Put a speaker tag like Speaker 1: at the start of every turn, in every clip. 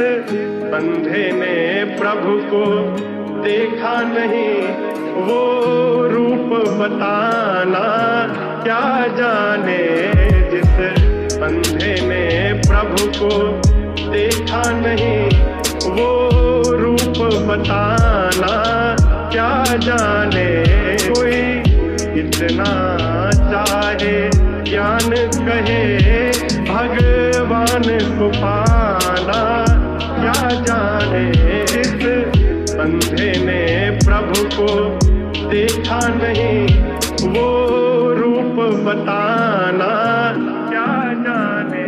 Speaker 1: अंधे ने प्रभु को देखा नहीं, वो रूप बताना क्या जाने। जिस अंधे ने प्रभु को देखा नहीं, वो रूप बताना क्या जाने। कोई इतना चाहे ज्ञान कहे, भगवान को पाना क्या जाने। जिस अंधे ने प्रभु को देखा नहीं, वो रूप बताना क्या जाने।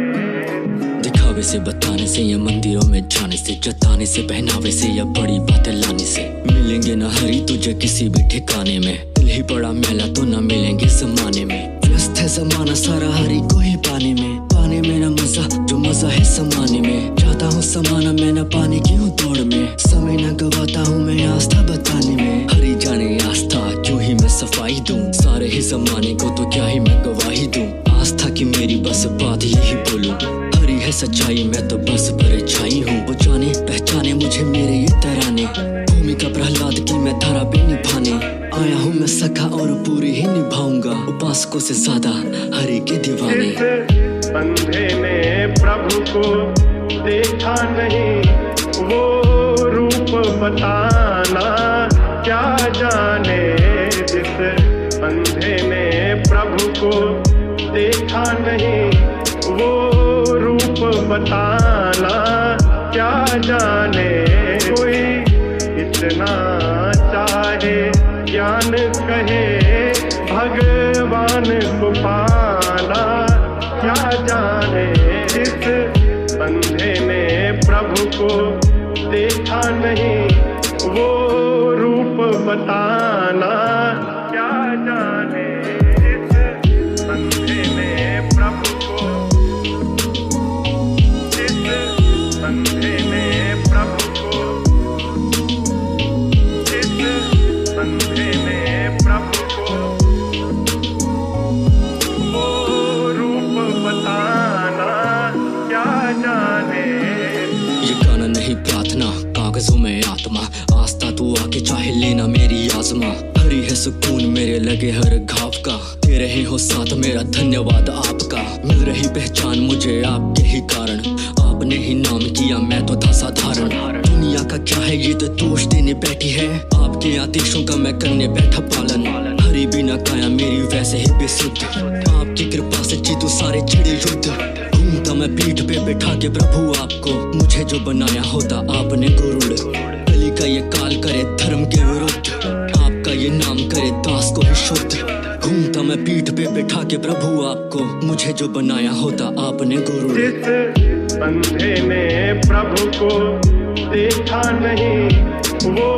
Speaker 2: दिखावे से बताने से या मंदिरों में जाने से, जताने से पहनावे से या बड़ी बातें लाने से, मिलेंगे न हरी तुझे किसी भी ठिकाने में। दिल ही बड़ा मैला तो न मिलेंगे जमाने में। व्यस्त है जमाना सारा हरी को ही पाने में, पाने में न मजा जो मजा है समाने में। चाहता हूँ समाना मैं न पाने की हूँ दौड़ में, समय न गवाता हूँ मैं आस्था बताने में। हरी जाने आस्था क्यों ही मैं सफाई दूं, सारे ही जमाने को तो क्या ही मैं गवाही दूं। आस्था की मेरी बस बात यही बोलूं, हरी है सच्चाई मैं तो बस परछाई हूँ। वो जाने पहचाने मुझे मेरे ये तराने, भूमिका प्रहलाद की मैं धारा पे निभाने आया हूँ मैं सखा और पूरी ही निभाऊंगा, उपासकों से ज्यादा हरि के दीवाने।
Speaker 1: अंधे ने प्रभु को देखा नहीं, वो रूप बताना क्या जाने। जिस अंधे ने प्रभु को देखा नहीं, वो रूप बताना क्या जाने। कोई इतना चाहे ज्ञान कहे, भगवान को पाना क्या जाने। जिस अंधे ने प्रभु को देखा नहीं, वो रूप बताना क्या जाने। जिस अंधे ने प्रभु को, जिस अंधे ने प्रभु को, जिस अंधे ने प्रभु को वो रूप बताना क्या जाने।
Speaker 2: ये गाना नहीं प्रार्थना कागजों में आत्मा, आस्था तू आके चाहे लेना मेरी आजमा। हरी है सुकून मेरे लगे हर घाव का, दे रहे हो साथ मेरा धन्यवाद आपका। मिल रही पहचान मुझे आपके ही कारण, आपने ही नाम किया मैं तो था साधारण। दुनिया का क्या है ये तो दोष देने बैठी है, आपके आदेशों का मैं करने बैठा पालन। हरी बिना काया मेरी वैसे ही बेसुध, आपकी कृपा से जीतू सारे छिड़े युद्ध। घूमता मैं पीठ पे बैठा के प्रभु आपको, मुझे जो बनाया होता आपने गुरुड़। कली का ये काल करे धर्म के विरुद्ध, आपका ये नाम करे दास को ही शुद्ध। घूमता मैं पीठ पे बैठा के प्रभु आपको, मुझे जो बनाया होता आपने गुरुड़।
Speaker 1: जिस अंधे ने प्रभु को देखा नहीं, वो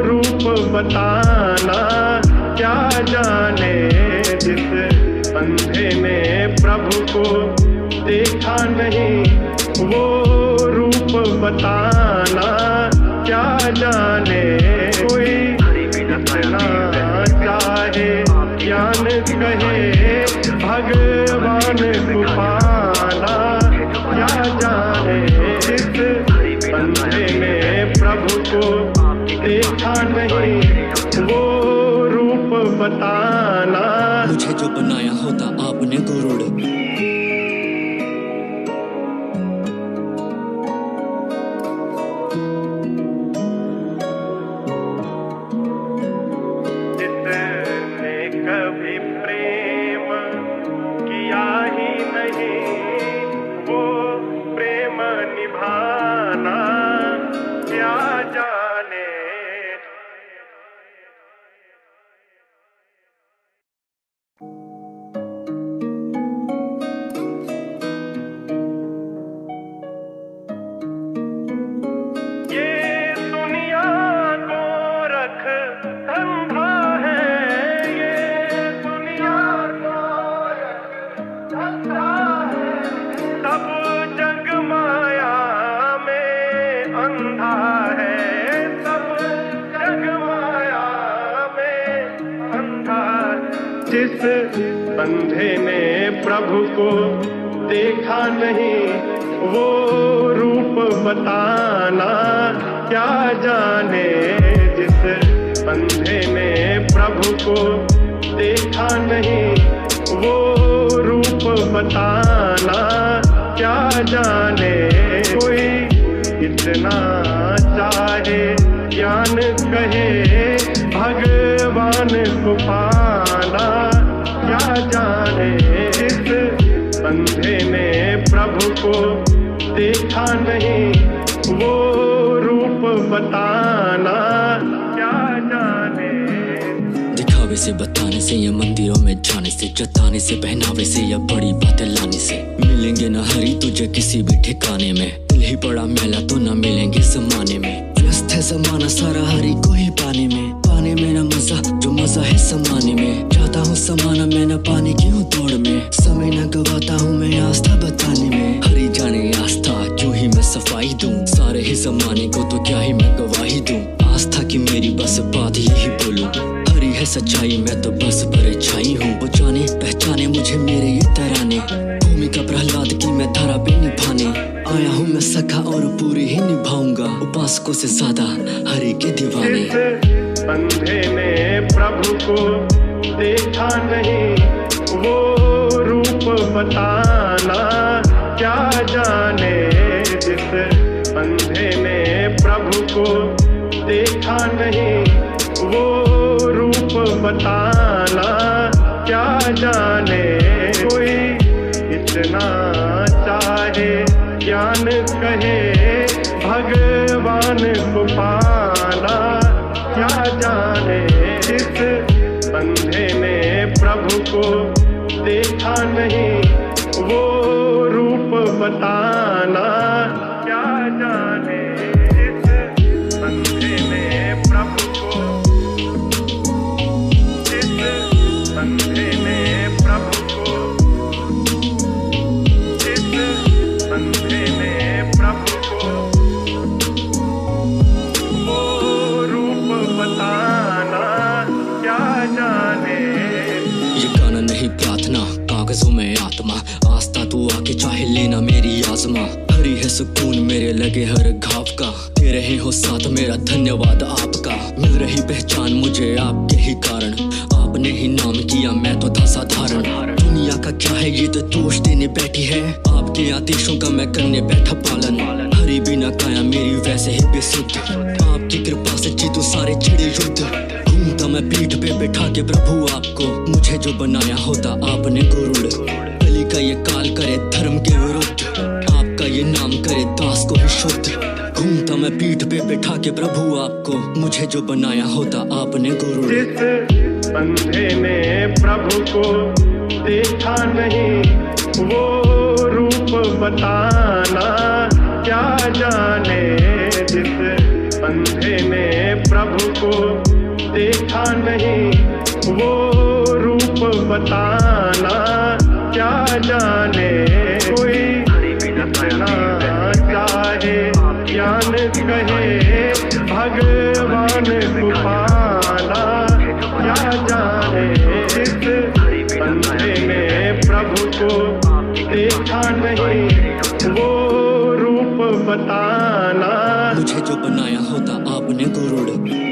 Speaker 1: रूप बताना क्या जाने। जिस अंधे ने प्रभु को देखा नहीं, वो रूप बताना क्या जाने। कोई इतना चाहे ज्ञान कहे, भगवान को पाना क्या जाने। जिस अंधे ने प्रभु को देखा नहीं, वो रूप बताना
Speaker 2: मुझे जो बनाया होता आपने गुरुड़।
Speaker 1: कभी प्रेम किया ही नहीं, वो प्रेम निभाना क्या जाने। ये दुनिया को रख अंधा है, सब जग माया में अंधा है, सब जग माया में अंधा। जिस अंधे ने प्रभु को देखा नहीं, वो रूप बताना क्या जाने। जिस अंधे ने प्रभु को देखा नहीं वो रूप बताना क्या जाने। कोई इतना चाहे ज्ञान कहे भगवान को पाना क्या जाने। जिस अंधे ने प्रभु को देखा नहीं वो रूप बताना क्या जाने।
Speaker 2: दिखावे से बताने से या मंदिरों में जाने से, जताने से पहनावे से या बड़ी बातें लाने से मिलेंगे न हरी तुझे किसी भी ठिकाने में। दिल ही पड़ा मैला तो न मिलेंगे जमाने में। व्यस्त है जमाना सारा हरी को ही पाने में न मजा जो मजा है समाने में। चाहता हूँ समाना मैं न पाने की हूँ दौड़ में। समय न गवाता हूँ मैं आस्था बताने में। हरी जाने आस्था क्यों ही मैं सफाई दूं सारे ही जमाने को तो क्या ही मैं गवाही दूं। आस्था की मेरी बस बात यही बोलूं हरी है सच्चाई मैं तो बस परछाई हूँ। वो जाने पहचाने मुझे मेरे ये तराने भूमिका प्रहलाद की मैं धारा पे निभाने आया हूँ मैं सखा और पूरी ही निभाऊंगा उपासकों से ज्यादा हरि के दीवाने।
Speaker 1: अंधे ने प्रभु को देखा नहीं वो रूप बताना क्या जाने। जिस अंधे ने प्रभु को देखा नहीं वो रूप बताना क्या जाने। कोई इतना चाहे ज्ञान कहे भगवान को पाना क्या जाने। जिस अंधे ने प्रभु को देखा नहीं वो रूप बताना क्या जाने। जिस अंधे ने प्रभु को जिस अंधे ने प्रभु को जिस अंधे ने प्रभु को वो रूप बताना क्या जाने।
Speaker 2: ये गाना नहीं प्रार्थना कागजों में आत्मा आस्था तू आके चाहे लेना मेरी आजमा। हरी है सुकून मेरे लगे हर घाव का दे रहे हो साथ मेरा धन्यवाद आपका। मिल रही पहचान मुझे आपके ही कारण आपने ही नाम किया मैं तो था साधारण। दुनिया का क्या है ये तो दोष देने बैठी है आपके आदेशों का मैं करने बैठा पालन। हरी बिना काया मेरी वैसे ही बेसुध आपकी कृपा से जीतू सारे छिड़े युद्ध। घूमता मैं पीठ पे बैठा के प्रभु आपको मुझे जो बनाया होता आपने गुरुड़। कली का ये काल करे धर्म के विरुद्ध आपका ये नाम करे दास को ही शुद्ध। घूमता मैं पीठ पे बैठा के प्रभु आपको मुझे जो बनाया होता आपने गुरुड़।
Speaker 1: जिस अंधे ने प्रभु को देखा नहीं वो रूप बताना क्या जाने। जिस अंधे ने प्रभु को देखा नहीं वो रूप बताना क्या जाने। कोई इतना चाहे ज्ञान कहे भगवान को पाना क्या जाने। जिस अंधे ने प्रभु को देखा नहीं वो रूप बताना
Speaker 2: मुझे जो बनाया होता आपने गुरुड़।